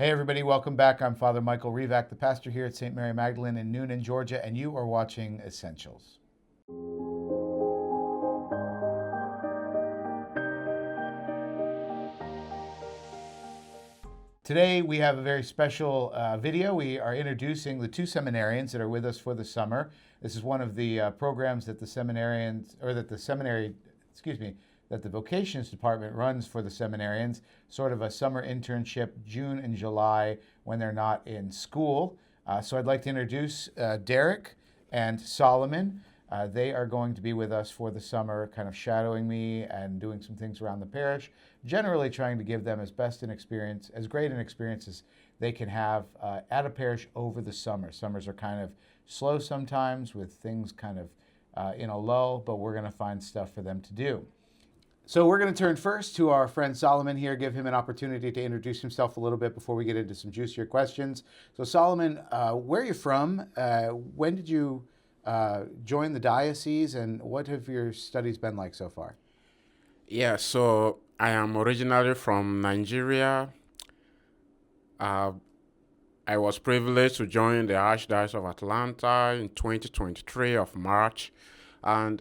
Hey everybody, welcome back. I'm Father Michael Revac, the pastor here at St. Mary Magdalene in Noonan, Georgia, and you are watching Essentials. Today we have a very special video. We are introducing the two seminarians that are with us for the summer. This is one of the programs that the seminarians, or that the seminary, that the vocations department runs for the seminarians, sort of a summer internship, June and July, when they're not in school. So I'd like to introduce Derek and Solomon. They are going to be with us for the summer, kind of shadowing me and doing some things around the parish, generally trying to give them as best an experience, as great an experience as they can have at a parish over the summer. Summers are kind of slow sometimes with things kind of in a lull, but we're going to find stuff for them to do. So we're going to turn first to our friend Solomon here, give him an opportunity to introduce himself a little bit before we get into some juicier questions. So Solomon, where are you from? When did you join the diocese, and what have your studies been like so far? Yeah, so I am originally from Nigeria. I was privileged to join the Archdiocese of Atlanta in 2023 of March, and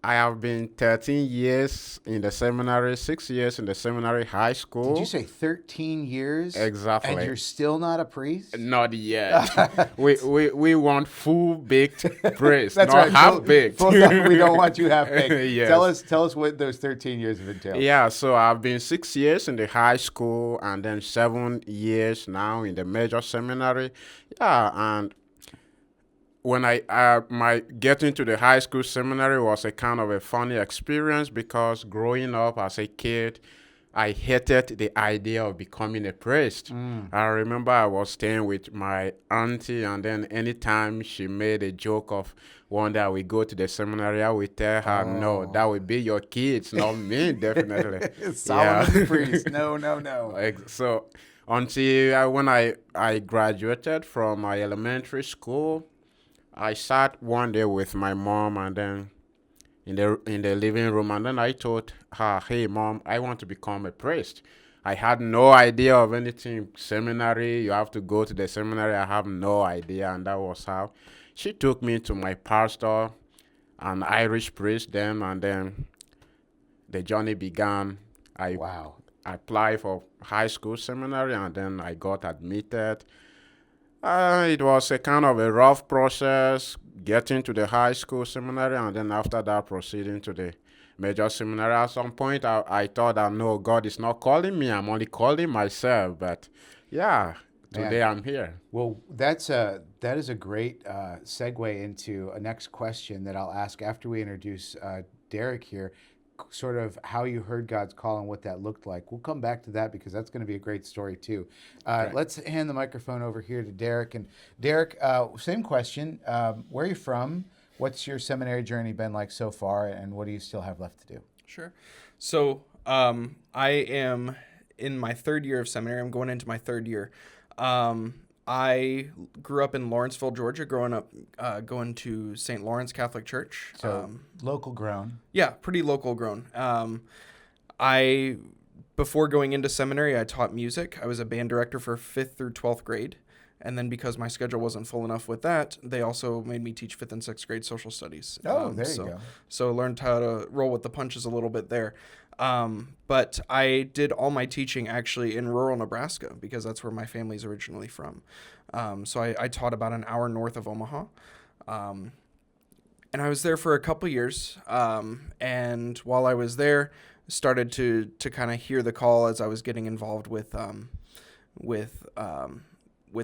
I have been 13 years in the seminary, 6 years in the seminary high school. Did you say 13 years? Exactly. And you're still not a priest? Not yet. we want full-baked priest, That's not right. half-baked. We don't want you half-baked. Yes. Tell us what those 13 years have entailed. Yeah, so I've been 6 years in the high school and then 7 years now in the major seminary. Yeah, and when my getting to the high school seminary was a kind of a funny experience because growing up as a kid, I hated the idea of becoming a priest. I remember I was staying with my auntie, and then anytime she made a joke of one day we go to the seminary, I would tell her, no, that would be your kids, not me, definitely. Solomon priest. No. So until when I graduated from my elementary school, I sat one day with my mom, and then in the living room, and then I told her, "Hey, Mom, I want to become a priest." I had no idea of anything seminary. You have to go to the seminary. I have no idea, and that was how she took me to my pastor, an Irish priest then, and then the journey began. I applied for high school seminary, and then I got admitted. It was a kind of a rough process getting to the high school seminary, and then after that proceeding to the major seminary. At some point, I thought that no, God is not calling me. I'm only calling myself. But yeah, today I'm here. Well, that is a great segue into a next question that I'll ask after we introduce Derek here. Sort of how you heard God's call and what that looked like. We'll come back to that because that's going to be a great story too. Let's hand the microphone over here to Derek. And Derek, same question. Where are you from? What's your seminary journey been like so far, and what do you still have left to do? Sure. So I am in my third year of seminary. I'm going into my third year. I grew up in Lawrenceville, Georgia, growing up going to St. Lawrence Catholic Church. So local grown. Yeah, pretty local grown. Before going into seminary, I taught music. I was a band director for 5th through 12th grade. And then because my schedule wasn't full enough with that, they also made me teach 5th and 6th grade social studies. There you go. So I learned how to roll with the punches a little bit there. But I did all my teaching actually in rural Nebraska because that's where my family's originally from. So I taught about an hour north of Omaha. And I was there for a couple years. And while I was there, started to kind of hear the call as I was getting involved with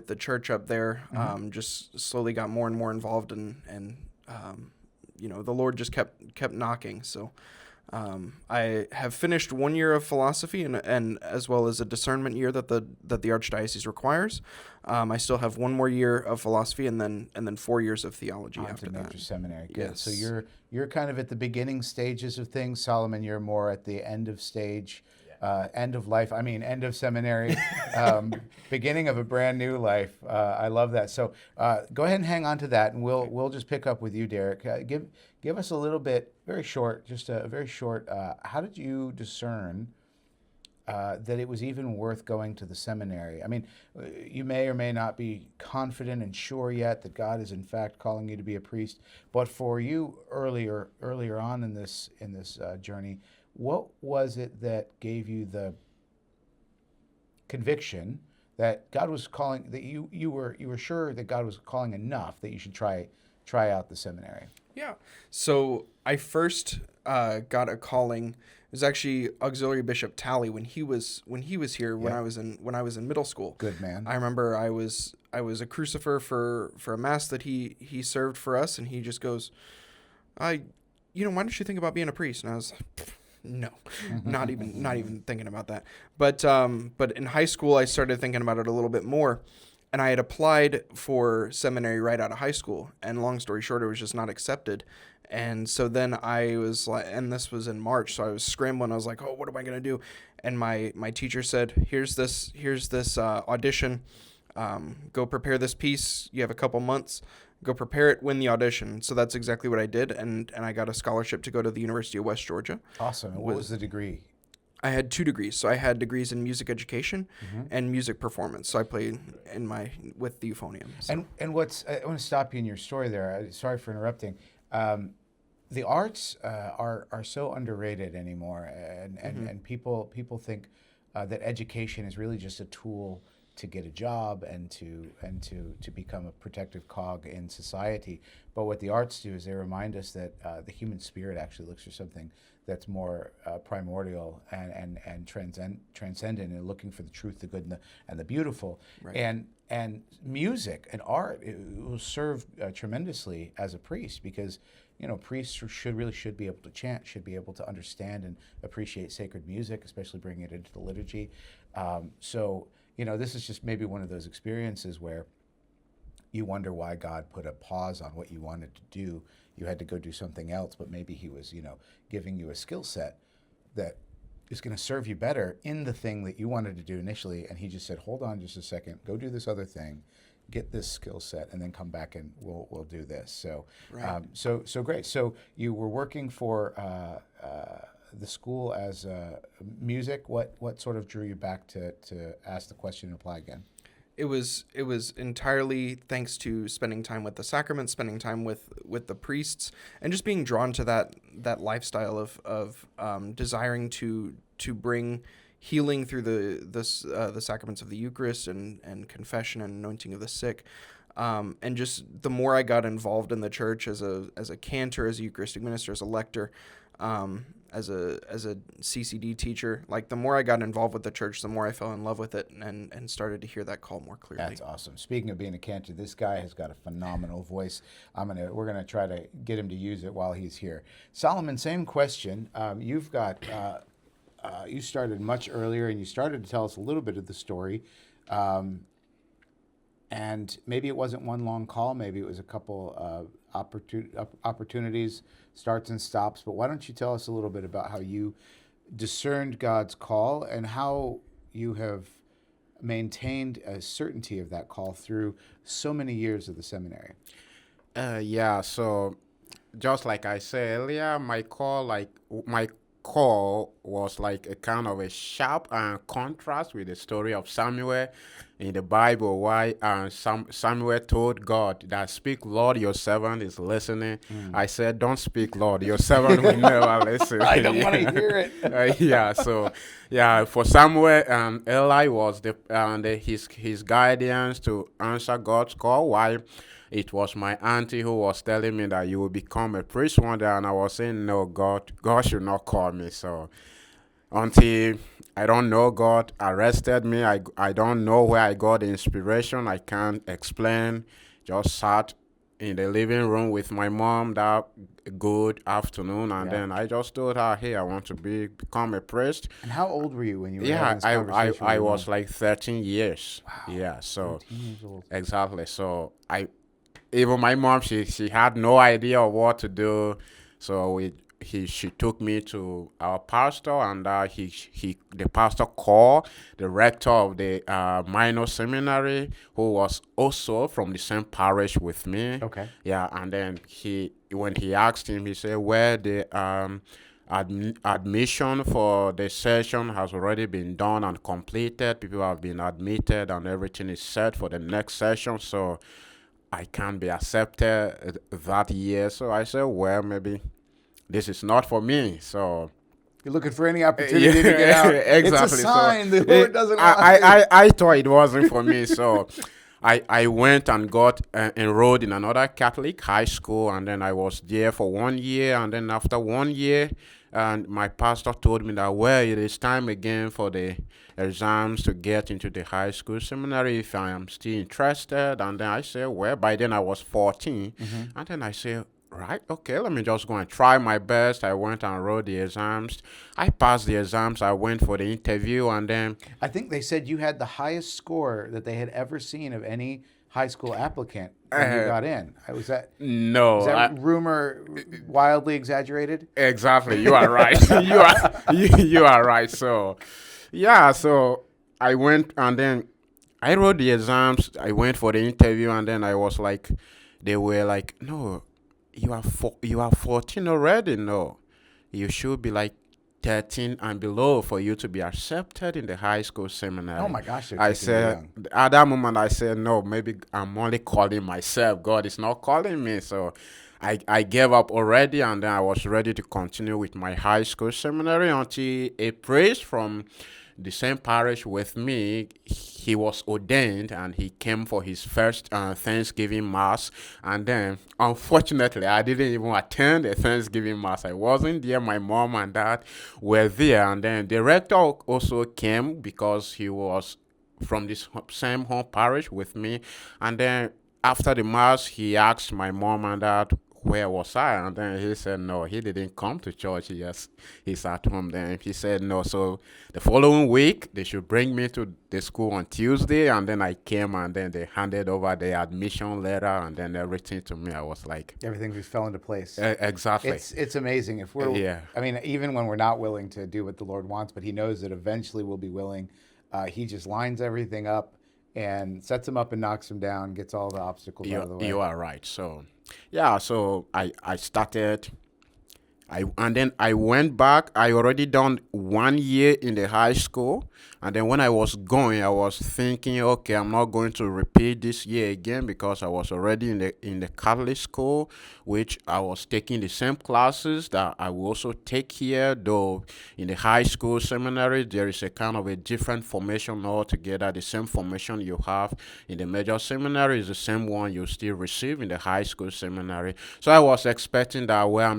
the church up there. Just slowly got more and more involved, and the Lord just kept knocking. So I have finished 1 year of philosophy and as well as a discernment year that the Archdiocese requires. I still have 1 more year of philosophy and then 4 years of theology after that. Major seminary. Good. Yes. So you're kind of at the beginning stages of things. Solomon, you're more at the end of stage. End of life. I mean, end of seminary, beginning of a brand new life. I love that. So go ahead and hang on to that, and we'll just pick up with you, Derek. Give us a little bit, very short, just a very short. How did you discern that it was even worth going to the seminary? I mean, you may or may not be confident and sure yet that God is in fact calling you to be a priest. But for you earlier on in this journey, what was it that gave you the conviction that God was calling, that you were sure that God was calling enough that you should try out the seminary? Yeah. So I first got a calling. It was actually Auxiliary Bishop Talley when he was here when I was in middle school. Good man. I remember I was a crucifer for a mass that he served for us, and he just goes, why don't you think about being a priest? And I was like, no, not even thinking about that. But in high school I started thinking about it a little bit more. And I had applied for seminary right out of high school, and long story short, it was just not accepted. And so then I was like, and this was in March, so I was scrambling. I was like, oh, what am I gonna do? And my teacher said, here's this audition. Go prepare this piece. You have a couple months. Go prepare it. Win the audition. So that's exactly what I did, and I got a scholarship to go to the University of West Georgia. Awesome. And what was the degree? I had 2 degrees. So I had degrees in music education and music performance. So I played with the euphonium. So. And what's, I want to stop you in your story there. Sorry for interrupting. The arts are so underrated anymore, and people think that education is really just a tool to get a job and to become a protective cog in society. But what the arts do is they remind us that the human spirit actually looks for something that's more primordial and transcendent, and looking for the truth, the good, and the beautiful. Right. And music and art, it will serve tremendously as a priest, because priests should be able to chant, should be able to understand and appreciate sacred music, especially bringing it into the liturgy. So this is just maybe one of those experiences where you wonder why God put a pause on what you wanted to do. You had to go do something else, but maybe he was, giving you a skill set that is going to serve you better in the thing that you wanted to do initially. And he just said, hold on just a second, go do this other thing, get this skill set, and then come back and we'll do this. So, right. So great. So you were working for the school as music. What sort of drew you back to ask the question and apply again? It was entirely thanks to spending time with the sacrament, spending time with the priests, and just being drawn to that lifestyle of desiring to bring healing through the sacraments of the Eucharist and confession and anointing of the sick. And just the more I got involved in the church as a cantor, as a Eucharistic minister, as a lector, as a CCD teacher, like the more I got involved with the church, the more I fell in love with it and started to hear that call more clearly. That's awesome. Speaking of being a cantor, this guy has got a phenomenal voice. We're gonna try to get him to use it while he's here. Solomon, same question. You've got you started much earlier, and you started to tell us a little bit of the story. And maybe it wasn't one long call, maybe it was a couple opportunities, starts and stops. But why don't you tell us a little bit about how you discerned God's call and how you have maintained a certainty of that call through so many years of the seminary? So just like I said earlier, my call was like a kind of a sharp contrast with the story of Samuel in the Bible, why Samuel told God that, speak, Lord, your servant is listening. I said, don't speak, Lord, your servant will never listen. I don't want to hear it. For Samuel, Eli was his guidance to answer God's call, while it was my auntie who was telling me that you will become a priest one day, and I was saying, no, God should not call me. So until I don't know, God arrested me. I don't know where I got the inspiration. I can't explain. Just sat in the living room with my mom that good afternoon, and then I just told her, hey, I want to become a priest. And how old were you when you were having this conversation? I was like 13 years. Wow. Yeah, so 13 years old. Exactly. So even my mom, she had no idea of what to do. So she took me to our pastor, and the pastor called the rector of the minor seminary, who was also from the same parish with me. Okay. Yeah, and then when he asked him, he said, where the admission for the session has already been done and completed. People have been admitted and everything is set for the next session. So I can't be accepted that year. So I said, well, maybe this is not for me. So You're looking for any opportunity to get out. exactly. It's a sign the So Lord doesn't want I thought it wasn't for me. So I went and got enrolled in another Catholic high school, and then I was there for 1 year. And then after 1 year, and my pastor told me that, well, it is time again for the exams to get into the high school seminary if I am still interested. And then I said, well, by then I was 14. And then I said, right, okay, let me just go and try my best. I went and wrote the exams. I passed the exams. I went for the interview, and then I think they said you had the highest score that they had ever seen of any high school applicant when you got in. Was that no, is that rumor wildly exaggerated? exactly. You are right. you are right. So, yeah. So I went and then I wrote the exams. I went for the interview, and then I was like, they were like, no, you are 14 already. No, you should be like 13 and below for you to be accepted in the high school seminary. Oh my gosh, they're I taking you said, young. at that moment, I said, no, maybe I'm only calling myself. God is not calling me. So I gave up already, and then I was ready to continue with my high school seminary until a priest from the same parish with me, he was ordained, and he came for his first Thanksgiving Mass. And then, unfortunately, I didn't even attend the Thanksgiving Mass. I wasn't there. My mom and dad were there. And then the rector also came because he was from this same home parish with me. And then after the Mass, he asked my mom and dad, where was I? And then he said, no, he didn't come to church. He's at home. Then he said, no. So the following week, they should bring me to the school on Tuesday. And then I came, and then they handed over the admission letter and then everything to me. I was like, Everything just fell into place. exactly. It's amazing if we're. Yeah. I mean, even when we're not willing to do what the Lord wants, but He knows that eventually we'll be willing. He just lines everything up and sets them up and knocks them down, gets all the obstacles out of the way. You are right. So, yeah, so I started, and then I went back. I already done 1 year in the high school. And then when I was going, I was thinking, okay, I'm not going to repeat this year again because I was already in the Catholic school, which I was taking the same classes that I will also take here. Though in the high school seminary, there is a kind of a different formation altogether. The same formation you have in the major seminary is the same one you still receive in the high school seminary. So I was expecting that, well,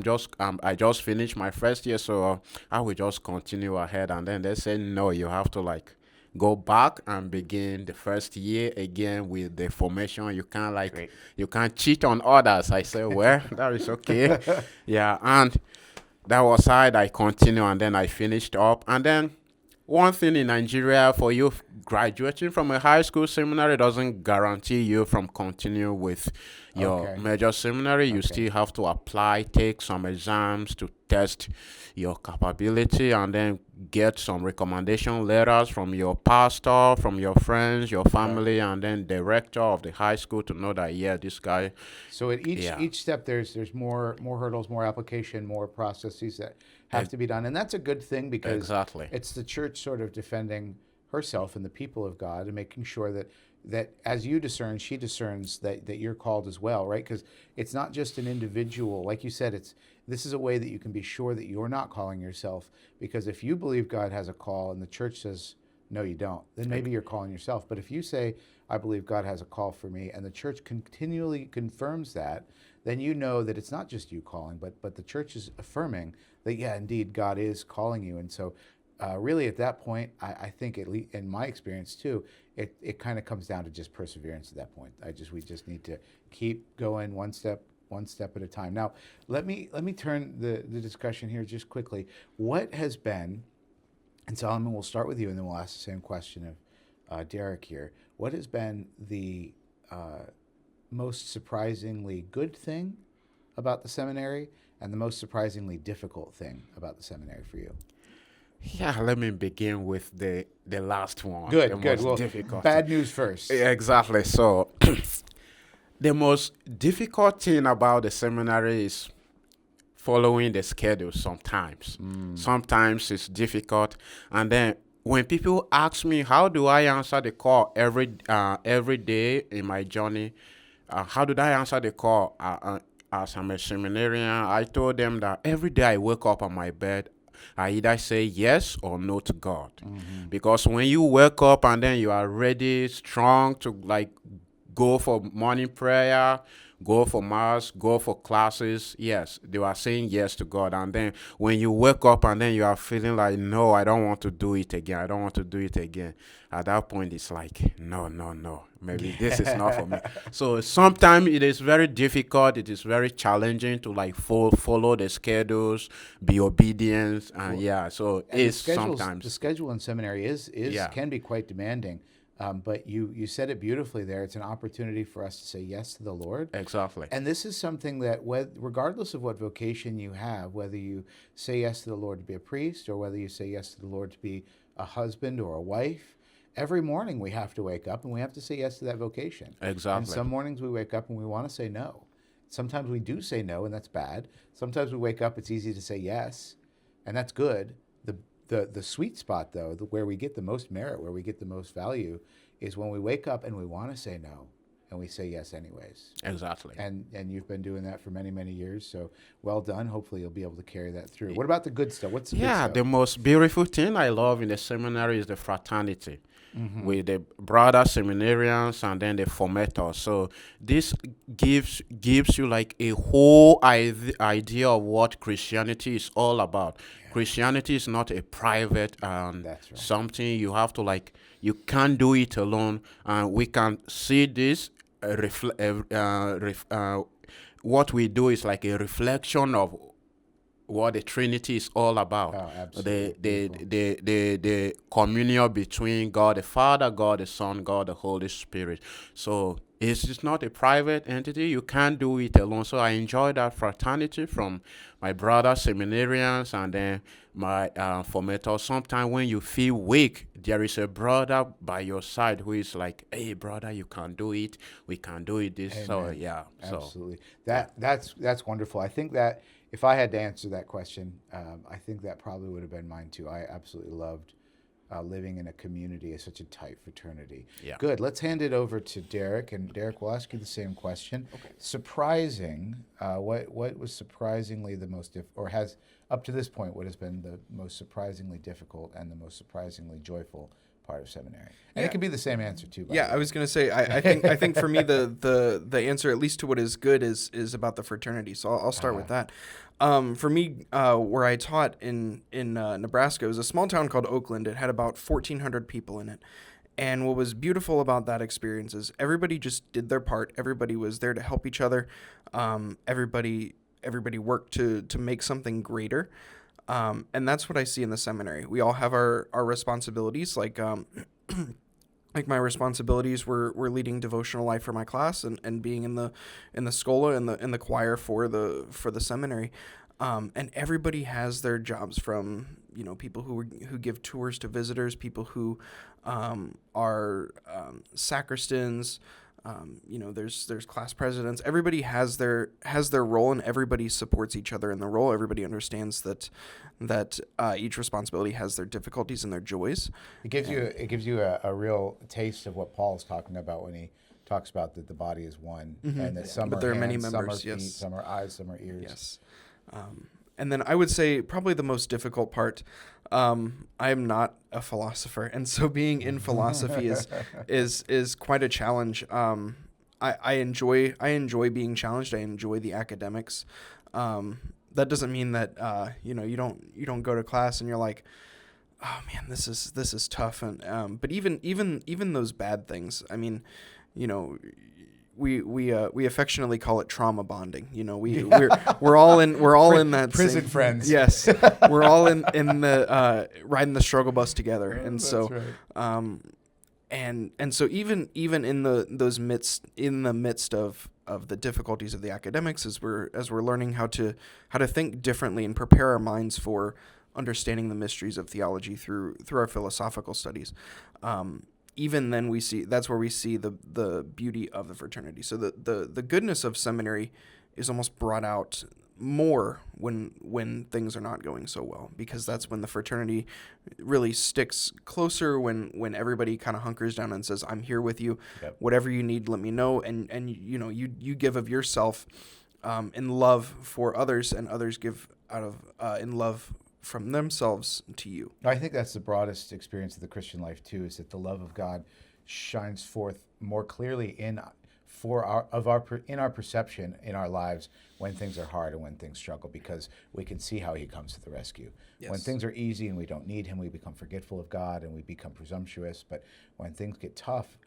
I just finished my first year, so I will just continue ahead. And then they said, no, you have to like go back and begin the first year again with the formation. You can't Great. you can't cheat on others. I said, well, that is okay. Yeah, and that was how I continue, and then I finished up. And then one thing in Nigeria, for you graduating from a high school seminary doesn't guarantee you from continue with your major seminary. You still have to apply, take some exams to test your capability, and then get some recommendation letters from your pastor, from your friends, your family, and then the rector of the high school to know that, yeah, this guy. So at each step, there's more hurdles, more application, more processes that have to be done, and that's a good thing because Exactly. it's the church sort of defending herself and the people of God and making sure that as you discern, she discerns that you're called as well, right? Because it's not just an individual, like you said. This is a way that you can be sure that you're not calling yourself. Because if you believe God has a call and the church says no, you don't, then maybe you're calling yourself. But if you say, I believe God has a call for me, and the church continually confirms that, then you know that it's not just you calling, but the church is affirming that, yeah, indeed, God is calling you. And so really at that point, I think, at least in my experience too, it kind of comes down to just perseverance at that point. We just need to keep going one step at a time. Now, let me turn the discussion here just quickly. What has been, and Solomon, we'll start with you, and then we'll ask the same question of Derek here. What has been the most surprisingly good thing about the seminary, and the most surprisingly difficult thing about the seminary for you? Yeah, let me begin with the last one. Good. Most Well, difficult. bad news first. Exactly. So, the most difficult thing about the seminary is, following the schedule sometimes. Sometimes it's difficult. And then when people ask me, how do I answer the call every day in my journey? How did I answer the call as I'm a seminarian? I told them that every day I wake up on my bed, I either say yes or no to God. Because when you wake up and then you are ready, strong to like go for morning prayer, go for mass, go for classes, yes, they were saying yes to God. And then when you wake up and then you are feeling like, no, I don't want to do it again. I don't want to do it again. At that point, it's like, no. Maybe this is not for me. So sometimes it is very difficult. It is very challenging to like follow the schedules, be obedient. And so And it's sometimes. the schedule in seminary is Yeah. can be quite demanding. But you said it beautifully there. It's an opportunity for us to say yes to the Lord. Exactly. And this is something that, regardless of what vocation you have, whether you say yes to the Lord to be a priest or whether you say yes to the Lord to be a husband or a wife, every morning we have to wake up and we have to say yes to that vocation. Exactly. And some mornings we wake up and we want to say no. Sometimes we do say no, and that's bad. Sometimes we wake up, it's easy to say yes, and that's good. The sweet spot, though, where we get the most merit, where we get the most value, is when we wake up and we want to say no, and we say yes anyways. Exactly. And you've been doing that for many, many years, so well done. Hopefully you'll be able to carry that through. What about the good stuff? What's the good stuff? The most beautiful thing I love in the seminary is the fraternity with the brother seminarians and then the formators. So this gives you like a whole idea of what Christianity is all about. Christianity is not a private That's right. something you have to like. You can't do it alone, and we can see this what we do is like a reflection of what the Trinity is all about. Oh, absolutely. The communion between God the Father, God the Son, God the Holy Spirit. So it's just not a private entity. You can't do it alone. So I enjoy that fraternity from my brother seminarians and then my formators. Sometimes when you feel weak, there is a brother by your side who is like, hey, brother, you can do it. We can do it. This. Amen. So, yeah. Absolutely. That's wonderful. I think that if I had to answer that question, I think that probably would have been mine too. I absolutely loved living in a community as such a tight fraternity. Yeah. Good. Let's hand it over to Derek, and Derek, we'll ask you the same question. Okay. Surprising. What was surprisingly the most or has up to this point what has been the most surprisingly difficult and the most surprisingly joyful part of seminary? And it could be the same answer too. By the way. I was going to say I think for me the answer, at least to what is good, is about the fraternity. So I'll start with that. For me, where I taught in Nebraska, it was a small town called Oakland. It had about 1,400 people in it. And what was beautiful about that experience is everybody just did their part. Everybody was there to help each other. Everybody worked to make something greater. And that's what I see in the seminary. We all have our responsibilities. Like my responsibilities were leading devotional life for my class and being in the schola and in the choir for the seminary. And everybody has their jobs, from people who give tours to visitors, people who are sacristans. There's class presidents. Everybody has their role, and everybody supports each other in the role. Everybody understands that each responsibility has their difficulties and their joys. It gives you a real taste of what Paul's talking about when he talks about that the body is one, and that some are there are hands, many members, some are feet, yes. some are eyes, some are ears. Yes. And then I would say probably the most difficult part, I am not a philosopher, and so being in philosophy is quite a challenge. I enjoy being challenged. I enjoy the academics. That doesn't mean that you don't go to class and you're like, oh man, this is tough. And but even those bad things, I mean, we affectionately call it trauma bonding. We're all in that prison same, friends. Yes, we're all in the riding the struggle bus together, and That's so right. and so even in the midst of the difficulties of the academics, as we're learning how to think differently and prepare our minds for understanding the mysteries of theology through our philosophical studies. Even then that's where we see the beauty of the fraternity. So the goodness of seminary is almost brought out more when things are not going so well, because that's when the fraternity really sticks closer, when everybody kind of hunkers down and says, I'm here with you. Yep. Whatever you need, let me know. And you give of yourself in love for others, and others give out of in love from themselves to you. I think that's the broadest experience of the Christian life too, is that the love of God shines forth more clearly in our perception in our lives when things are hard and when things struggle, because we can see how he comes to the rescue. Yes. When things are easy and we don't need him, we become forgetful of God and we become presumptuous. But when things get tough,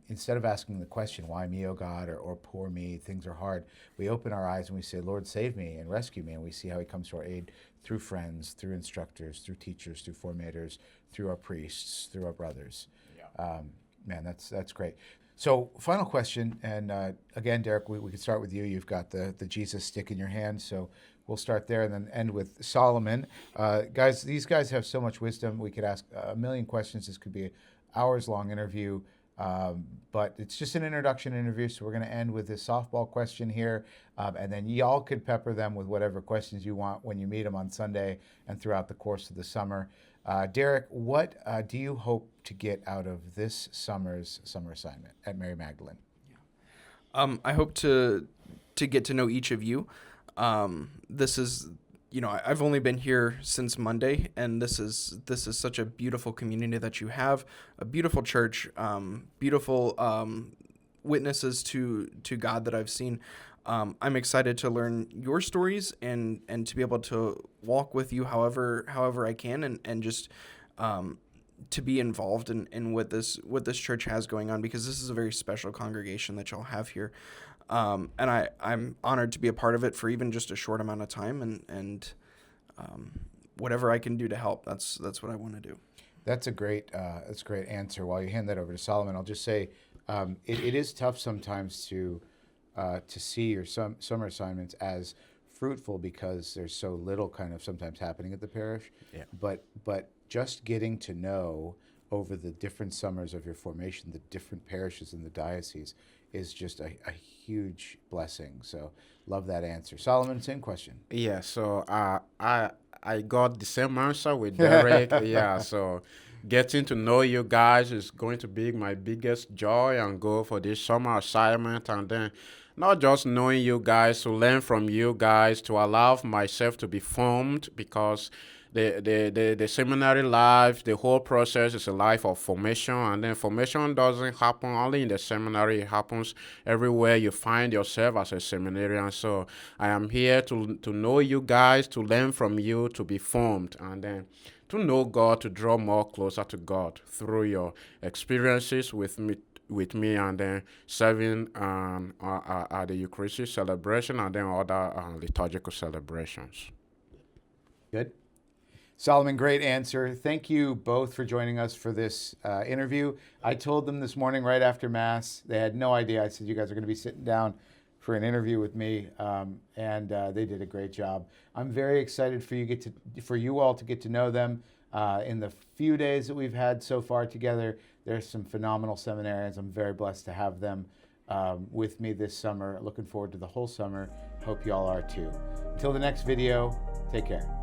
instead of asking the question, why me, oh God, or poor me, things are hard, we open our eyes and we say, Lord, save me and rescue me. And we see how he comes to our aid through friends, through instructors, through teachers, through formators, through our priests, through our brothers. Yeah. Man, that's great. So final question, and again, Derek, we can start with you. You've got the Jesus stick in your hand, so we'll start there and then end with Solomon. Guys, these guys have so much wisdom. We could ask a million questions. This could be an hours-long interview, but it's just an introduction interview, so we're going to end with this softball question here, and then y'all could pepper them with whatever questions you want when you meet them on Sunday and throughout the course of the summer. Derek, what do you hope to get out of this summer's summer assignment at Mary Magdalene? I hope to get to know each of you. This is, I've only been here since Monday, and this is such a beautiful community that you have, a beautiful church, beautiful witnesses to God that I've seen. I'm excited to learn your stories and to be able to walk with you however I can, and just to be involved in what this church has going on, because this is a very special congregation that y'all have here. And I'm honored to be a part of it for even just a short amount of time, and whatever I can do to help, that's what I want to do. That's a great answer. While you hand that over to Solomon, I'll just say it is tough sometimes to see your summer assignments as fruitful, because there's so little kind of sometimes happening at the parish. Yeah. But just getting to know over the different summers of your formation, the different parishes in the diocese, is just a huge blessing. So love that answer. Solomon, same question. Yeah, so I got the same answer with Derek. Yeah, so getting to know you guys is going to be my biggest joy and goal for this summer assignment. And then not just knowing you guys, to learn from you guys, to allow myself to be formed, because the seminary life, the whole process is a life of formation, and then formation doesn't happen only in the seminary. It happens everywhere you find yourself as a seminarian. So I am here to know you guys, to learn from you, to be formed, and then to know God, to draw more closer to God through your experiences with me, and then serving at the Eucharistic celebration, and then other liturgical celebrations. Good. Solomon, great answer. Thank you both for joining us for this interview. I told them this morning right after Mass. They had no idea. I said, you guys are going to be sitting down for an interview with me, and they did a great job. I'm very excited for you all to get to know them. In the few days that we've had so far together, there's some phenomenal seminarians. I'm very blessed to have them with me this summer. Looking forward to the whole summer. Hope you all are too. Until the next video, take care.